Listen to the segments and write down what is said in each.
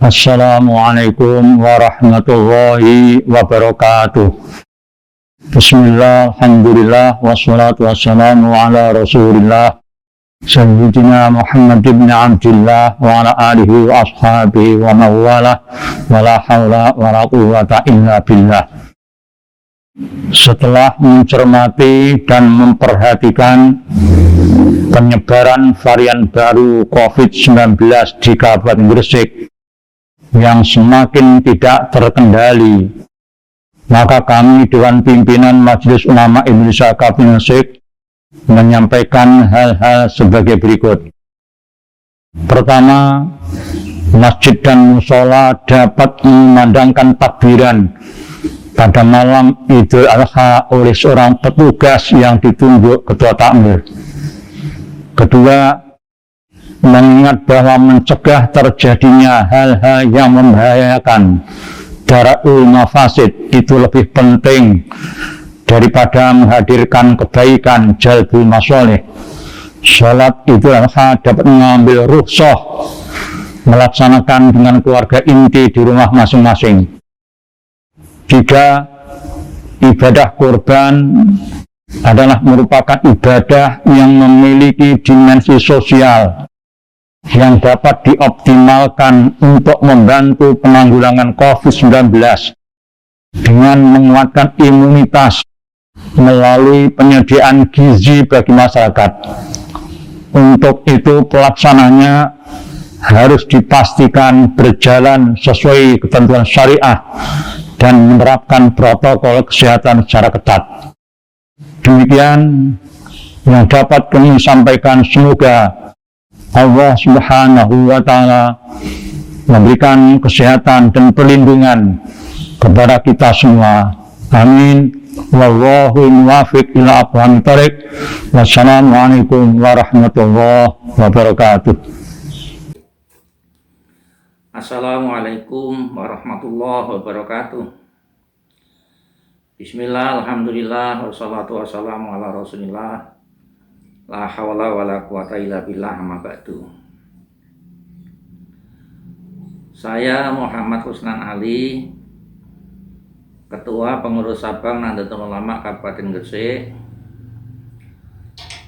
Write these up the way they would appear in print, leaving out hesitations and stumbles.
Assalamualaikum warahmatullahi wabarakatuh. Bismillah, alhamdulillah, wassalatu wassalamu ala rasulillah Sayyidina Muhammad ibn Abdillah wa ala alihi wa ashabihi wa mawala wa la hawla wa la quwwata illa billah. Setelah mencermati dan memperhatikan penyebaran varian baru COVID-19 di Kabupaten Gresik yang semakin tidak terkendali, maka kami Dewan Pimpinan Majelis Ulama Indonesia Kabupaten Gresik menyampaikan hal-hal sebagai berikut. Pertama, masjid dan mushola dapat memandangkan takbiran pada malam Idul Adha oleh seorang petugas yang ditunjuk ketua takmir. Kedua, mengingat bahwa mencegah terjadinya hal-hal yang membahayakan darul mafasid itu lebih penting daripada menghadirkan kebaikan jalbul masoleh. Sholat Idul Adha dapat mengambil rukhsah melaksanakan dengan keluarga inti di rumah masing-masing. Tiga, ibadah kurban adalah merupakan ibadah yang memiliki dimensi sosial yang dapat dioptimalkan untuk membantu penanggulangan COVID-19 dengan menguatkan imunitas melalui penyediaan gizi bagi masyarakat. Untuk itu pelaksananya harus dipastikan berjalan sesuai ketentuan syariah dan menerapkan protokol kesehatan secara ketat. Demikian yang dapat kami sampaikan. Semoga Allah Subhanahu wa Ta'ala memberikan kesehatan dan perlindungan kepada kita semua. Amin. Wallahu muwaffiq ila aqwamit thoriq. Wassalamualaikum warahmatullahi wabarakatuh. Assalamualaikum warahmatullahi wabarakatuh. Bismillah, alhamdulillah, wassalatu wassalamu ala rasulillah, la hawla wa la quwata illa billah, amma ba'du. Saya Muhammad Husnan Ali, Ketua Pengurus Cabang Nahdlatul Ulama Kabupaten Gresik,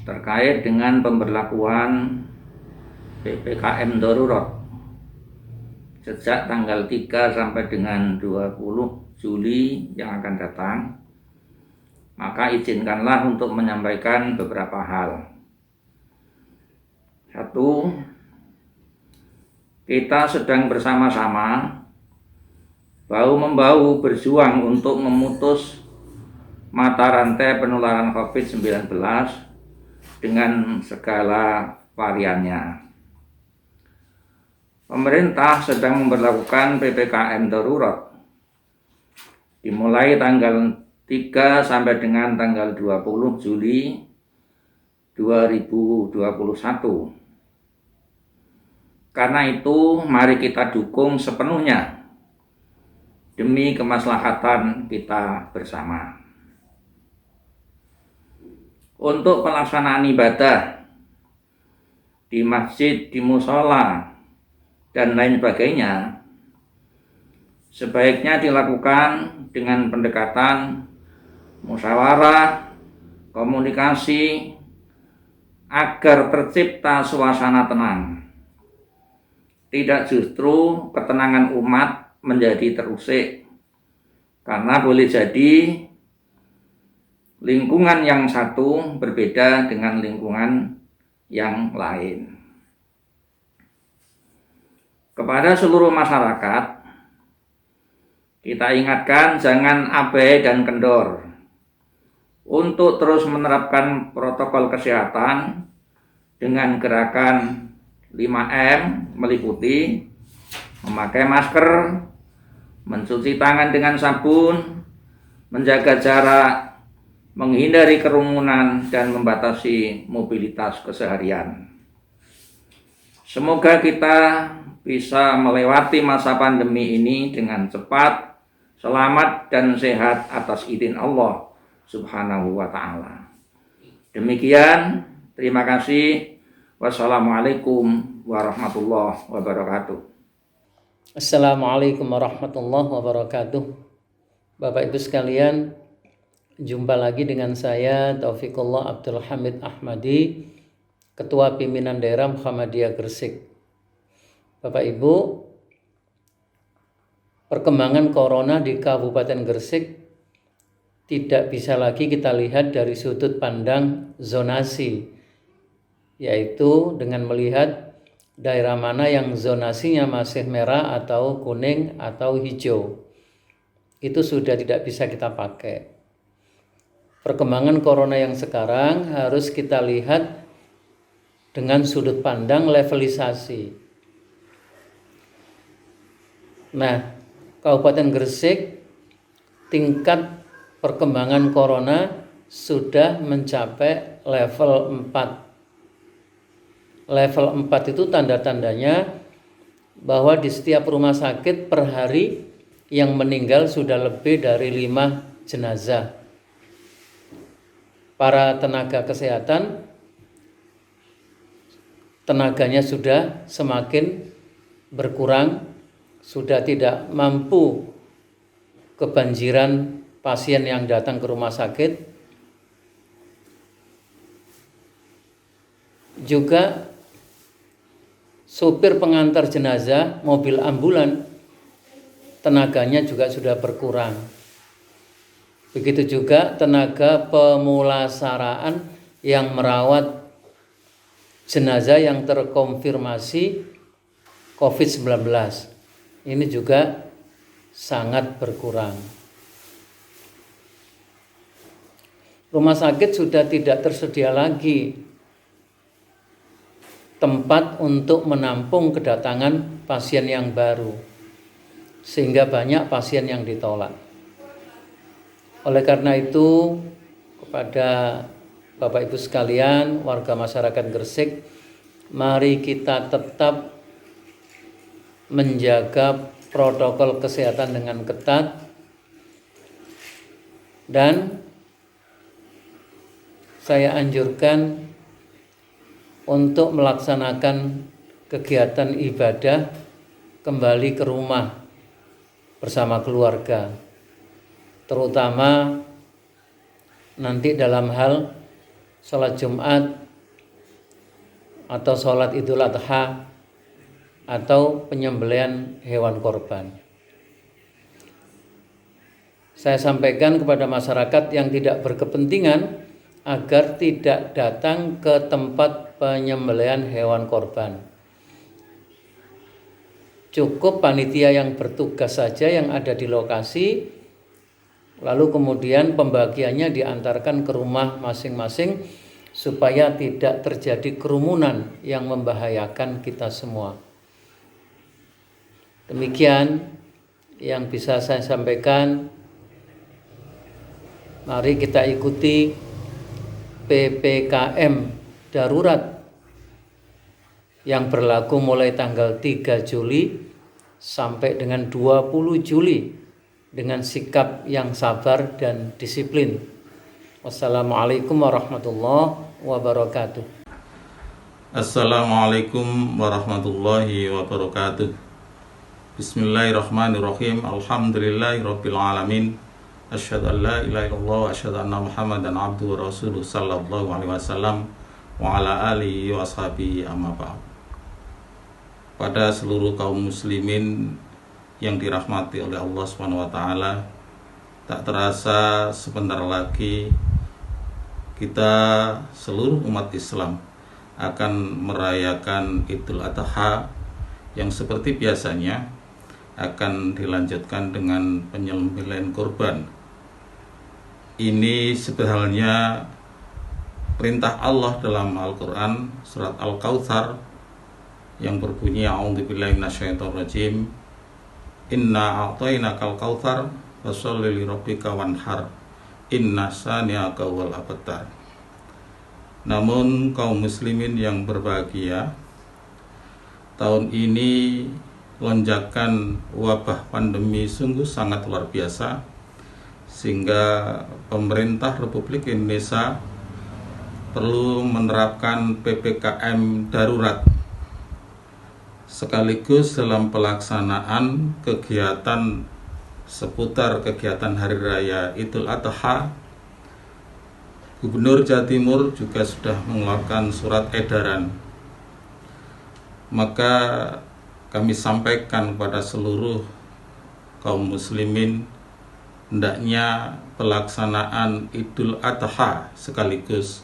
terkait dengan pemberlakuan PPKM darurat sejak tanggal 3 sampai dengan 20 Juli yang akan datang. Maka izinkanlah untuk menyampaikan beberapa hal. Satu, kita sedang bersama-sama bahu-membahu berjuang untuk memutus mata rantai penularan COVID-19 dengan segala variannya. Pemerintah sedang memberlakukan PPKM darurat dimulai tanggal 3 sampai dengan tanggal 20 Juli 2021. Karena itu, mari kita dukung sepenuhnya demi kemaslahatan kita bersama. Untuk pelaksanaan ibadah di masjid, di mushola, dan lain sebagainya, sebaiknya dilakukan dengan pendekatan musyawarah, komunikasi, agar tercipta suasana tenang. Tidak justru ketenangan umat menjadi terusik, karena boleh jadi lingkungan yang satu berbeda dengan lingkungan yang lain. Kepada seluruh masyarakat, kita ingatkan jangan abai dan kendor untuk terus menerapkan protokol kesehatan dengan gerakan 5M, meliputi memakai masker, mencuci tangan dengan sabun, menjaga jarak, menghindari kerumunan, dan membatasi mobilitas keseharian. Semoga kita bisa melewati masa pandemi ini dengan cepat, selamat, dan sehat atas izin Allah Subhanahu wa Ta'ala. Demikian, terima kasih. Wassalamualaikum warahmatullahi wabarakatuh. Assalamualaikum warahmatullahi wabarakatuh. Bapak Ibu sekalian, jumpa lagi dengan saya Taufikullah Abdul Hamid Ahmadi, Ketua Pimpinan Daerah Muhammadiyah Gresik. Bapak Ibu, perkembangan corona di Kabupaten Gresik tidak bisa lagi kita lihat dari sudut pandang zonasi, yaitu dengan melihat daerah mana yang zonasinya masih merah atau kuning atau hijau. Itu sudah tidak bisa kita pakai. Perkembangan corona yang sekarang harus kita lihat dengan sudut pandang levelisasi. Nah, Kabupaten Gresik tingkat perkembangan corona sudah mencapai level 4. Level 4 itu tanda-tandanya bahwa di setiap rumah sakit per hari yang meninggal sudah lebih dari 5 jenazah. Para tenaga kesehatan tenaganya sudah semakin berkurang, sudah tidak mampu kebanjiran pasien yang datang ke rumah sakit. Juga sopir pengantar jenazah, mobil ambulan, tenaganya juga sudah berkurang. Begitu juga tenaga pemulasaraan yang merawat jenazah yang terkonfirmasi COVID-19. Ini juga sangat berkurang. Rumah sakit sudah tidak tersedia lagi tempat untuk menampung kedatangan pasien yang baru, sehingga banyak pasien yang ditolak. Oleh karena itu, kepada Bapak Ibu sekalian, warga masyarakat Gresik, mari kita tetap menjaga protokol kesehatan dengan ketat dan saya anjurkan untuk melaksanakan kegiatan ibadah kembali ke rumah bersama keluarga, terutama nanti dalam hal sholat Jumat atau sholat Idul Adha atau penyembelihan hewan korban. Saya sampaikan kepada masyarakat yang tidak berkepentingan agar tidak datang ke tempat penyembelihan hewan korban. Cukup panitia yang bertugas saja yang ada di lokasi, lalu kemudian pembagiannya diantarkan ke rumah masing-masing supaya tidak terjadi kerumunan yang membahayakan kita semua. Demikian yang bisa saya sampaikan. Mari kita ikuti PPKM darurat yang berlaku mulai tanggal 3 Juli sampai dengan 20 Juli dengan sikap yang sabar dan disiplin. Wassalamualaikum warahmatullahi wabarakatuh. Assalamualaikum warahmatullahi wabarakatuh. Bismillahirrahmanirrahim. Alhamdulillahirabbil alamin. Asyhadu an la ilaha illallah wa asyhadu anna Muhammadan abduhu wa rasuluh sallallahu alaihi wasallam wa ala alihi wa ashabihi amma ba'd. Pada seluruh kaum muslimin yang dirahmati oleh Allah Subhanahu wa taala, tak terasa sebentar lagi kita seluruh umat Islam akan merayakan Idul Adha yang seperti biasanya akan dilanjutkan dengan penyembelihan kurban. Ini sebenarnya perintah Allah dalam Al-Quran surat Al-Kautsar yang berbunyi a'udzubillahi minasyaitonirrajim, inna a'tainakal kautsar fasholli lirabbika wanhar inna syani'aka wal abtar. Namun kaum muslimin yang berbahagia, tahun ini lonjakan wabah pandemi sungguh sangat luar biasa, sehingga pemerintah Republik Indonesia perlu menerapkan PPKM darurat sekaligus dalam pelaksanaan kegiatan seputar kegiatan Hari Raya Idul Adha, Gubernur Jawa Timur juga sudah mengeluarkan surat edaran. Maka kami sampaikan kepada seluruh kaum muslimin, hendaknya pelaksanaan Idul Adha sekaligus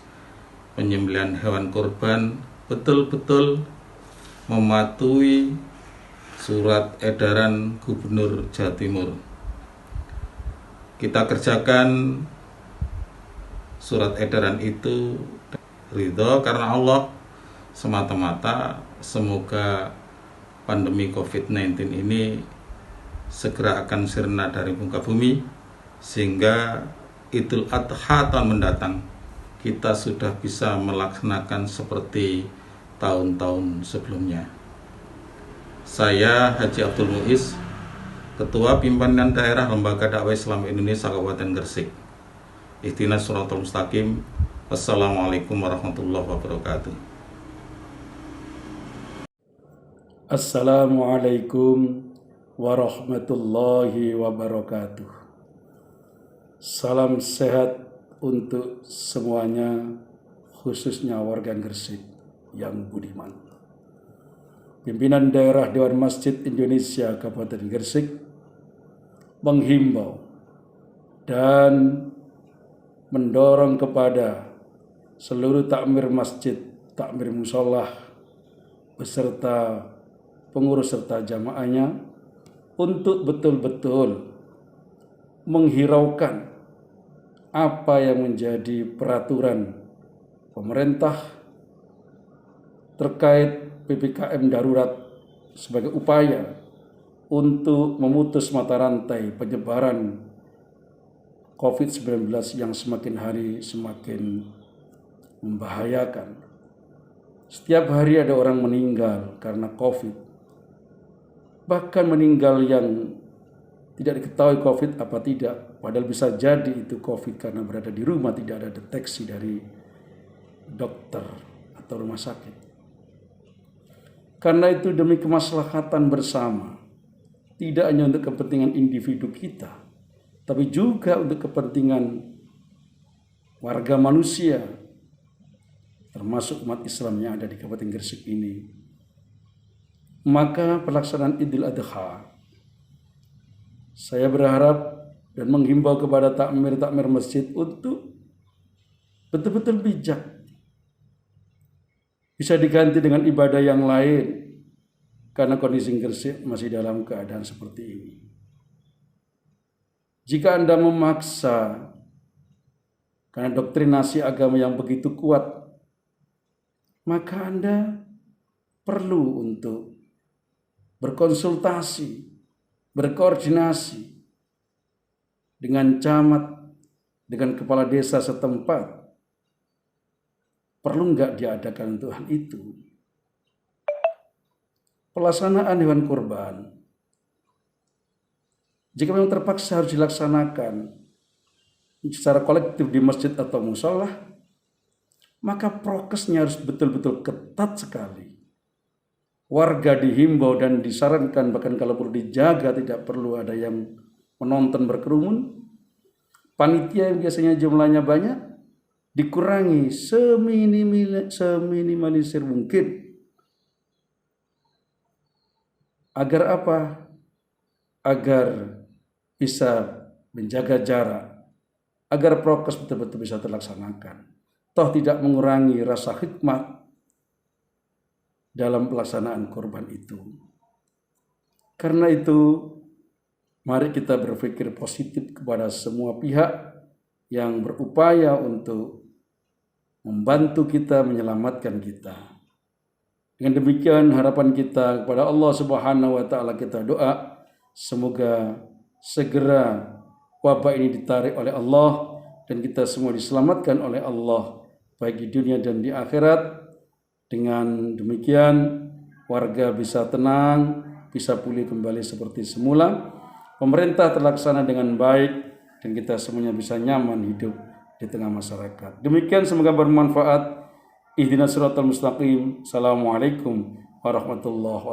penyembelihan hewan kurban betul-betul mematuhi surat edaran Gubernur Jawa Timur. Kita kerjakan surat edaran itu ridho karena Allah semata-mata. Semoga pandemi COVID-19 ini segera akan sirna dari muka bumi, sehingga Idul Adha tahun mendatang kita sudah bisa melaksanakan seperti tahun-tahun sebelumnya. Saya Haji Abdul Muiz, Ketua Pimpinan Daerah Lembaga Dakwah Islam Indonesia Kabupaten Gresik. Ihdinas Shiratal Mustaqim. Wassalamualaikum warahmatullahi wabarakatuh. Assalamualaikum warahmatullahi wabarakatuh. Salam sehat untuk semuanya, khususnya warga Gresik yang budiman. Pimpinan Daerah Dewan Masjid Indonesia Kabupaten Gresik menghimbau dan mendorong kepada seluruh takmir masjid, takmir musholah, beserta pengurus serta jamaahnya untuk betul-betul menghiraukan apa yang menjadi peraturan pemerintah terkait PPKM darurat sebagai upaya untuk memutus mata rantai penyebaran COVID-19 yang semakin hari semakin membahayakan. Setiap hari ada orang meninggal karena COVID. Bahkan meninggal yang tidak diketahui COVID apa tidak, padahal bisa jadi itu COVID karena berada di rumah, tidak ada deteksi dari dokter atau rumah sakit. Karena itu demi kemaslahatan bersama, tidak hanya untuk kepentingan individu kita, tapi juga untuk kepentingan warga manusia, termasuk umat Islam yang ada di Kabupaten Gresik ini. Maka pelaksanaan Idul Adha, saya berharap dan menghimbau kepada takmir-takmir masjid untuk betul-betul bijak. Bisa diganti dengan ibadah yang lain karena kondisi Gresik masih dalam keadaan seperti ini. Jika Anda memaksa karena doktrinasi agama yang begitu kuat, maka Anda perlu untuk berkonsultasi, berkoordinasi dengan camat, dengan kepala desa setempat. Perlu nggak diadakan untuk hal itu? Pelaksanaan hewan kurban, jika memang terpaksa harus dilaksanakan secara kolektif di masjid atau musholah, maka prokesnya harus betul-betul ketat sekali. Warga dihimbau dan disarankan, bahkan kalau perlu dijaga, tidak perlu ada yang menonton berkerumun. Panitia yang biasanya jumlahnya banyak dikurangi seminimalisir mungkin. Agar apa? Agar bisa menjaga jarak, agar prokes betul-betul bisa terlaksanakan. Toh tidak mengurangi rasa hikmat dalam pelaksanaan kurban itu. Karena itu, mari kita berpikir positif kepada semua pihak yang berupaya untuk membantu kita, menyelamatkan kita. Dengan demikian harapan kita kepada Allah Subhanahu wa taala, kita doa semoga segera wabah ini ditarik oleh Allah dan kita semua diselamatkan oleh Allah baik di dunia dan di akhirat. Dengan demikian warga bisa tenang, bisa pulih kembali seperti semula. Pemerintah terlaksana dengan baik dan kita semuanya bisa nyaman hidup di tengah masyarakat. Demikian, semoga bermanfaat. Ihdinas Shiratal Mustaqim. Assalamualaikum warahmatullahi wabarakatuh.